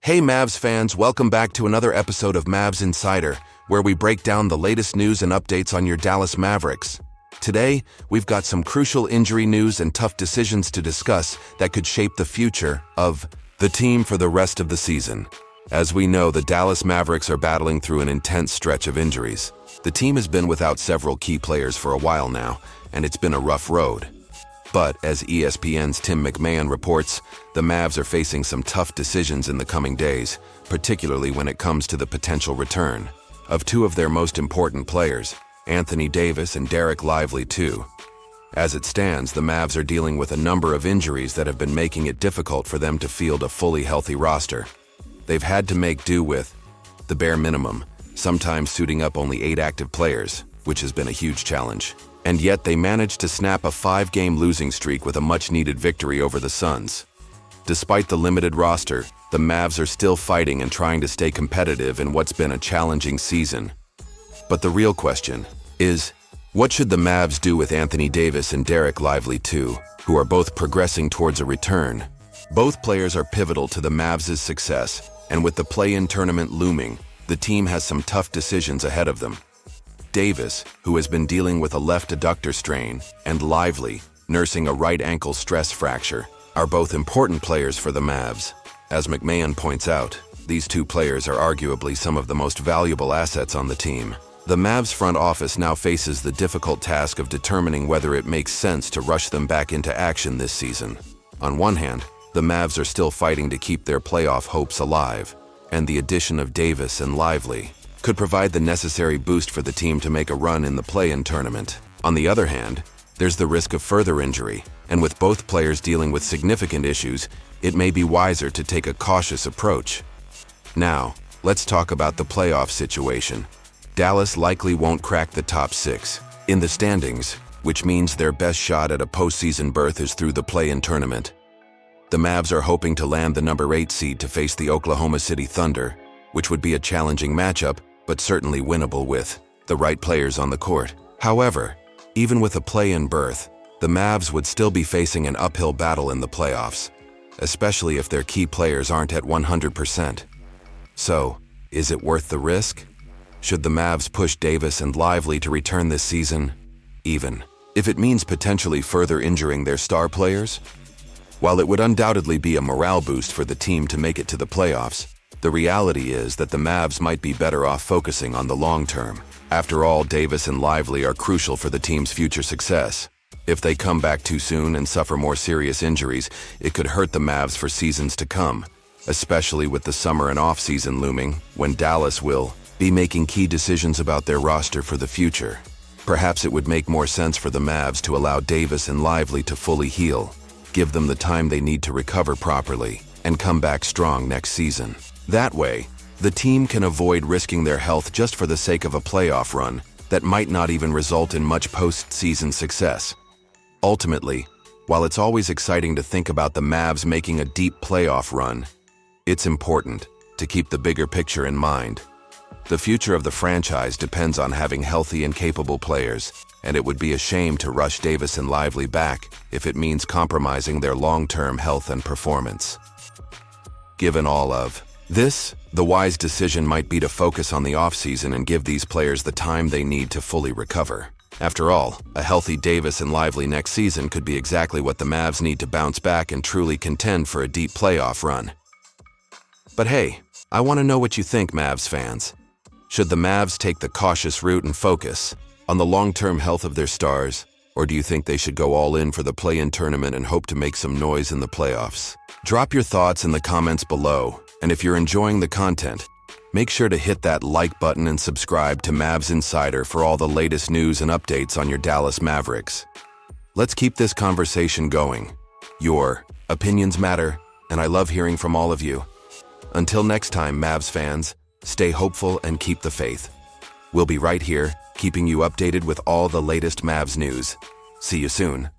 Hey Mavs fans, welcome back to another episode of Mavs Insider, where we break down the latest news and updates on your Dallas Mavericks. Today, we've got some crucial injury news and tough decisions to discuss that could shape the future of the team for the rest of the season. As we know, the Dallas Mavericks are battling through an intense stretch of injuries. The team has been without several key players for a while now, and it's been a rough road. But, as ESPN's Tim McMahon reports, the Mavs are facing some tough decisions in the coming days, particularly when it comes to the potential return of two of their most important players, Anthony Davis and Dereck Lively too. As it stands, the Mavs are dealing with a number of injuries that have been making it difficult for them to field a fully healthy roster. They've had to make do with the bare minimum, sometimes suiting up only 8 active players, which has been a huge challenge. And yet they managed to snap a 5-game losing streak with a much-needed victory over the Suns. Despite the limited roster, the Mavs are still fighting and trying to stay competitive in what's been a challenging season. But the real question is, what should the Mavs do with Anthony Davis and Dereck Lively too, who are both progressing towards a return? Both players are pivotal to the Mavs' success, and with the play-in tournament looming, the team has some tough decisions ahead of them. Davis, who has been dealing with a left adductor strain, and Lively, nursing a right ankle stress fracture, are both important players for the Mavs. As McMahon points out, these two players are arguably some of the most valuable assets on the team. The Mavs front office now faces the difficult task of determining whether it makes sense to rush them back into action this season. On one hand, the Mavs are still fighting to keep their playoff hopes alive, and the addition of Davis and Lively could provide the necessary boost for the team to make a run in the play-in tournament. On the other hand, there's the risk of further injury, and with both players dealing with significant issues, it may be wiser to take a cautious approach. Now, let's talk about the playoff situation. Dallas likely won't crack the top 6 in the standings, which means their best shot at a postseason berth is through the play-in tournament. The Mavs are hoping to land the number 8 seed to face the Oklahoma City Thunder, which would be a challenging matchup, but certainly winnable with the right players on the court. However, even with a play-in berth, the Mavs would still be facing an uphill battle in the playoffs, especially if their key players aren't at 100%. So, is it worth the risk? Should the Mavs push Davis and Lively to return this season, even if it means potentially further injuring their star players? While it would undoubtedly be a morale boost for the team to make it to the playoffs, the reality is that the Mavs might be better off focusing on the long term. After all, Davis and Lively are crucial for the team's future success. If they come back too soon and suffer more serious injuries, it could hurt the Mavs for seasons to come, especially with the summer and off-season looming, when Dallas will be making key decisions about their roster for the future. Perhaps it would make more sense for the Mavs to allow Davis and Lively to fully heal, give them the time they need to recover properly, and come back strong next season. That way, the team can avoid risking their health just for the sake of a playoff run that might not even result in much post-season success. Ultimately, while it's always exciting to think about the Mavs making a deep playoff run, it's important to keep the bigger picture in mind. The future of the franchise depends on having healthy and capable players, and it would be a shame to rush Davis and Lively back if it means compromising their long-term health and performance. Given all of this, the wise decision might be to focus on the offseason and give these players the time they need to fully recover. After all, a healthy Davis and Lively next season could be exactly what the Mavs need to bounce back and truly contend for a deep playoff run. But hey, I want to know what you think, Mavs fans. Should the Mavs take the cautious route and focus on the long-term health of their stars, or do you think they should go all in for the play-in tournament and hope to make some noise in the playoffs? Drop your thoughts in the comments below. And if you're enjoying the content, make sure to hit that like button and subscribe to Mavs Insider for all the latest news and updates on your Dallas Mavericks. Let's keep this conversation going. Your opinions matter, and I love hearing from all of you. Until next time, Mavs fans, stay hopeful and keep the faith. We'll be right here, keeping you updated with all the latest Mavs news. See you soon.